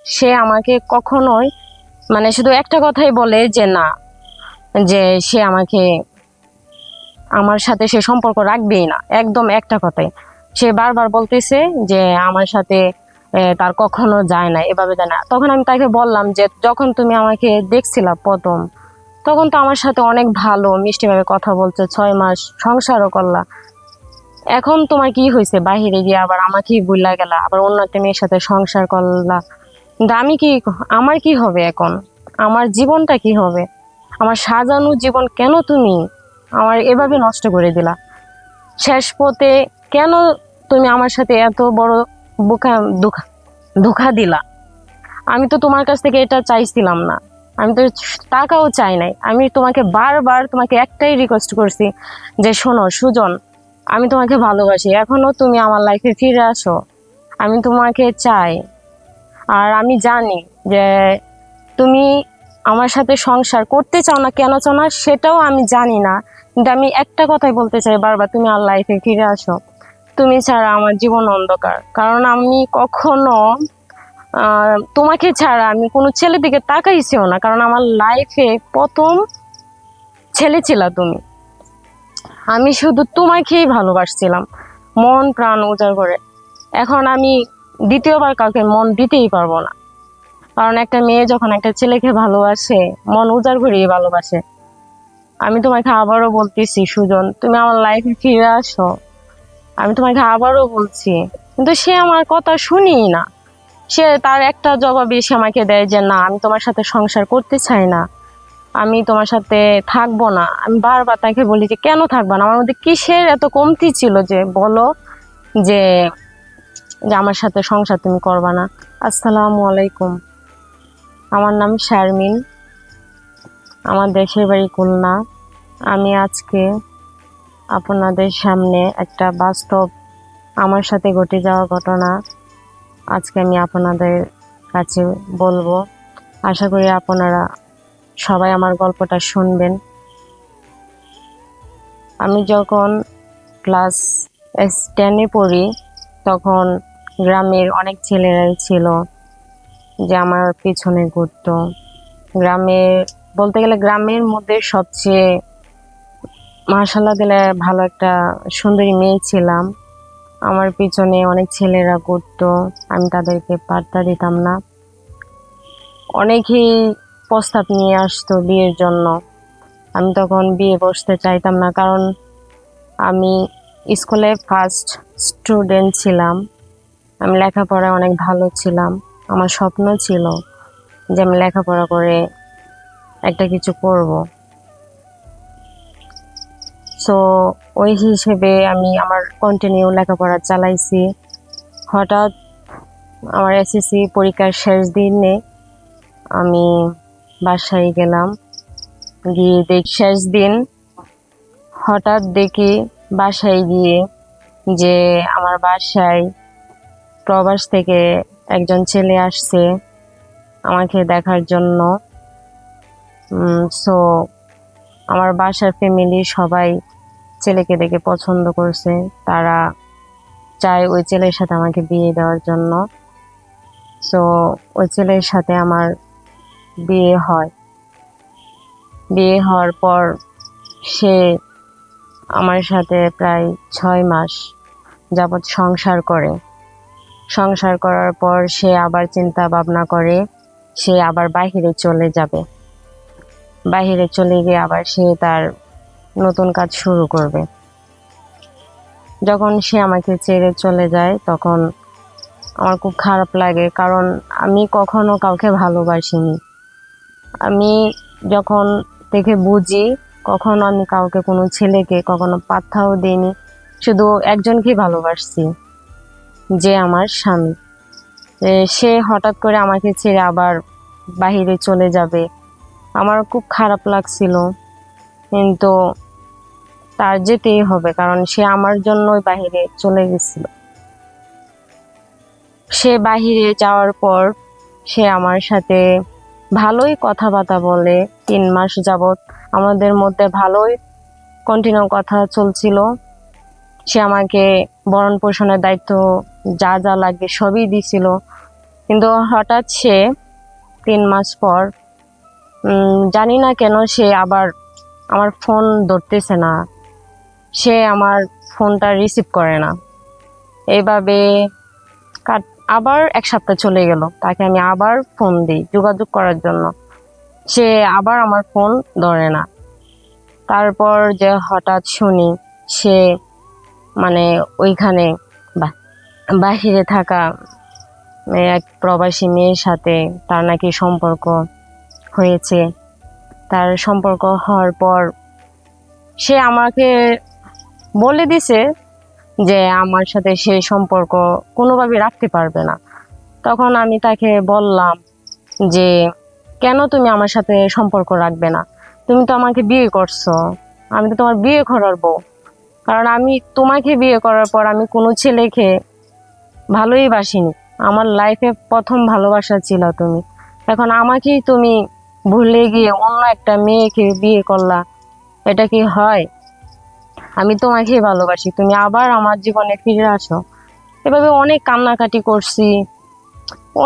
সে আমাকে কখনোই মানে শুধু একটা কথাই বলে যে না, যে সে আমাকে আমার সাথে সে সম্পর্ক রাখবেই না, একদম একটা কথাই। সে বারবার বলতেছে যে আমার সাথে তার কখনো যায় না, এভাবে যায় না। তখন আমি তাকে বললাম যে যখন তুমি আমাকে দেখছিলা প্রথম, তখন তো আমার সাথে অনেক ভালো মিষ্টিভাবে কথা বলছে, 6 মাস সংসারও করলা। এখন তোমার কি হয়েছে? বাহিরে গিয়ে আবার আমাকেই ভুলা গেলা, আবার অন্য একটা মেয়ের সাথে সংসার করলা। কিন্তু আমি কি, আমার কি হবে এখন? আমার জীবনটা কি হবে? আমার সাজানো জীবন কেন তুমি আমার এভাবে নষ্ট করে দিলা? শেষ পথে কেন তুমি আমার সাথে এত বড় বোকা ধোঁকা ধোঁকা দিলা? আমি তো তোমার কাছ থেকে এটা চাইছিলাম না, আমি তো টাকাও চাই নাই। আমি তোমাকে বারবার তোমাকে একটাই রিকোয়েস্ট করছি যে শোনো সুজন, আমি তোমাকে ভালোবাসি, এখনো তুমি আমার লাইফে ফিরে আসো, আমি তোমাকে চাই। আর আমি জানি যে তুমি আমার সাথে সংসার করতে চাও না, কেন চাও না সেটাও আমি জানি না, কিন্তু আমি একটা কথাই বলতে চাই বারবার, তুমি আমার লাইফে ফিরে আসো। তুমি ছাড়া আমার জীবন অন্ধকার। কারণ আমি কখনো তোমাকে ছাড়া আমি কোনো ছেলের দিকে তাকাইছিও না, কারণ আমার লাইফে প্রথম ছেলে ছিল তুমি। আমি শুধু তোমাকেই ভালোবাসছিলাম মন প্রাণ উজাড় করে। এখন আমি দ্বিতীয়বার কাউকে মন দিতেই পারবো না, কারণ একটা মেয়ে যখন একটা ছেলেকে ভালোবাসে মন উজাড় করেই ভালোবাসে। আমি তোমাকে আবারও বলতেছি সুজন, তুমি আমার লাইফে ফিরে আসো, আমি তোমাকে আবারও বলছি। কিন্তু সে আমার কথা শুনিই না। সে তার একটা জবাবই সে আমাকে দেয় যে না, আমি তোমার সাথে সংসার করতে চাই না, আমি তোমার সাথে থাকবো না। আমি বারবার তাকে বলি যে কেন থাকবা না, আমার মধ্যে কিসের এত কমতি ছিল যে বলো যে যে আমার সাথে সংসার তুমি করবা না। আসসালামু আলাইকুম, আমার নাম শারমিন, আমার দেশের বাড়ি খুলনা। আমি আজকে আপনাদের সামনে একটা বাস্তব আমার সাথে ঘটে যাওয়া ঘটনা আজকে আমি আপনাদের কাছে বলবো। আশা করি আপনারা সবাই আমার গল্পটা শুনবেন। আমি যখন ক্লাস 10-এ পড়ি, তখন গ্রামের অনেক ছেলেরাই ছিল যে আমার পিছনে ঘুরতো। গ্রামে বলতে গেলে গ্রামের মধ্যে সবচেয়ে মাশাআল্লাহ দিলে ভালো একটা সুন্দরী মেয়ে ছিলাম। আমার পিছনে অনেক ছেলেরা ঘুরতো, আমি তাদেরকে পাত্তা দিতাম না। অনেকেই প্রস্তাব নিয়ে আসতো বিয়ের জন্য, আমি তখন বিয়ে বসতে চাইতাম না, কারণ আমি স্কুলে ফার্স্ট স্টুডেন্ট ছিলাম। আমি লেখাপড়ায় অনেক ভালো ছিলাম। আমার স্বপ্ন ছিল যে আমি লেখাপড়া করে একটা কিছু করব। সো ওই হিসেবে আমি আমার কন্টিনিউ লেখাপড়া চালাইছি। হঠাৎ আমার এসএসসি পরীক্ষার শেষ দিনে আমি বাসায় গেলাম, গিয়ে দেখি শেষ দিন হঠাৎ দেখি বাসায় গিয়ে যে আমার বাসায় প্রবাস থেকে একজন ছেলে আসছে আমাকে দেখার জন্য। সো আমার বাসার ফ্যামিলি সবাই ছেলেকে দেখে পছন্দ করছে, তারা চায় ওই ছেলের সাথে আমাকে বিয়ে দেওয়ার জন্য। সো ওই ছেলের সাথে আমার বিয়ে হয়। বিয়ে হওয়ার পর সে আমার সাথে প্রায় 6 মাস যাবৎ সংসার করে। সংসার করার পর সে আবার চিন্তা ভাবনা করে সে আবার বাহিরে চলে যাবে। বাহিরে চলে গিয়ে আবার সে তার নতুন কাজ শুরু করবে। যখন সে আমাকে ছেড়ে চলে যায় তখন আমার খুব খারাপ লাগে, কারণ আমি কখনো কাউকে ভালোবাসিনি। আমি যখন থেকে বুঝি কখনো আমি কাউকে, কোনো ছেলেকে কখনো পাত্তাও দিইনি, শুধু একজনকেই ভালোবাসছি, যে আমার স্বামী। সে হঠাৎ করে আমাকে ছেড়ে আবার বাহিরে চলে যাবে, আমার খুব খারাপ লাগছিল, কিন্তু তার যেতেই হবে, কারণ সে আমার জন্যই বাহিরে চলে গেছিল। সে বাহিরে যাওয়ার পর সে আমার সাথে ভালোই কথাবার্তা বলে। 3 মাস যাবৎ আমাদের মধ্যে ভালোই কন্টিনিউ কথা চলছিল। সে আমাকে ভরণ পোষণের দায়িত্ব যা যা লাগবে সবই দিছিল। কিন্তু হঠাৎ সে 3 মাস পর জানি না কেন সে আবার আমার ফোন ধরতেছে না, সে আমার ফোনটা রিসিভ করে না। এইভাবে আবার 1 সপ্তাহ চলে গেল, তাকে আমি আবার ফোন দিই যোগাযোগ করার জন্য, সে আবার আমার ফোন ধরে না। তারপর যে হঠাৎ শুনি সে মানে ওইখানে বাহিরে থাকা এক প্রবাসী মেয়ের সাথে তার নাকি সম্পর্ক হয়েছে। তার সম্পর্ক হওয়ার পর সে আমাকে বলে দিছে যে আমার সাথে সে সম্পর্ক কোনোভাবে রাখতে পারবে না। তখন আমি তাকে বললাম যে কেন তুমি আমার সাথে সম্পর্ক রাখবে না, তুমি তো আমাকে বিয়ে করছো, আমি তো তোমার বিয়ে করার বউ। কারণ আমি তোমাকে বিয়ে করার পর আমি কোনো ছেলেকে ভালোই বাসিনি, আমার লাইফে প্রথম ভালোবাসা ছিল তুমি। এখন আমাকেই তুমি ভুলে গিয়ে অন্য একটা মেয়েকে বিয়ে করলা, এটা কি হয়? আমি তোমাকেই ভালোবাসি, তুমি আবার আমার জীবনে ফিরে আসো। এভাবে অনেক কান্নাকাটি করছি,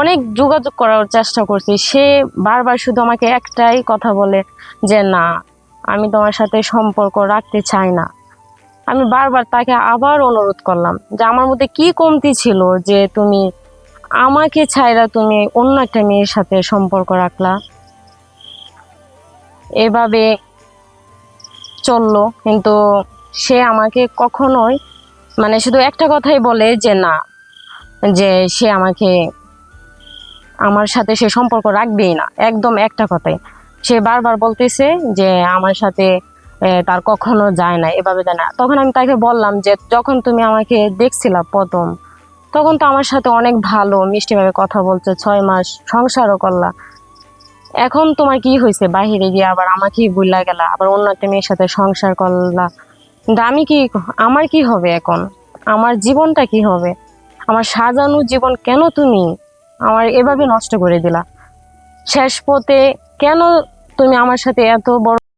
অনেক যোগাযোগ করার চেষ্টা করছি। সে বারবার শুধু আমাকে একটাই কথা বলে যে না, আমি তোমার সাথে সম্পর্ক রাখতে চাই না। আমি বারবার তাকে আবার অনুরোধ করলাম যে আমার মধ্যে কি কমতি ছিল যে তুমি আমাকে ছাইরা তুমি অন্য একটা মেয়ের সাথে সম্পর্ক রাখলা। এভাবে চললো, কিন্তু সে আমাকে কখনোই শুধু একটা কথাই বলে যে না, যে সে আমাকে আমার সাথে সে সম্পর্ক রাখবেই না, একদম একটা কথাই। সে বারবার বলতেছে যে আমার সাথে তার কখনো যায় না, এভাবে যায় না। তখন আমি তাকে বললাম যে যখন তুমি আমাকে দেখছিলা প্রথম, তখন তো আমার সাথে অনেক ভালো মিষ্টিভাবে কথা বলছে, 6 মাস সংসারও করলা। এখন তোমার কি হয়েছে, বাহিরে গিয়ে আবার আমাকেই ভুলা গেলা, আবার অন্য একটা মেয়ের সাথে সংসার করলা। কিন্তু আমার কি হবে এখন? আমার জীবনটা কি হবে? আমার সাজানো জীবন কেন তুমি আমার এভাবে নষ্ট করে দিলা? শেষ পথে কেন তুমি আমার সাথে এত বড়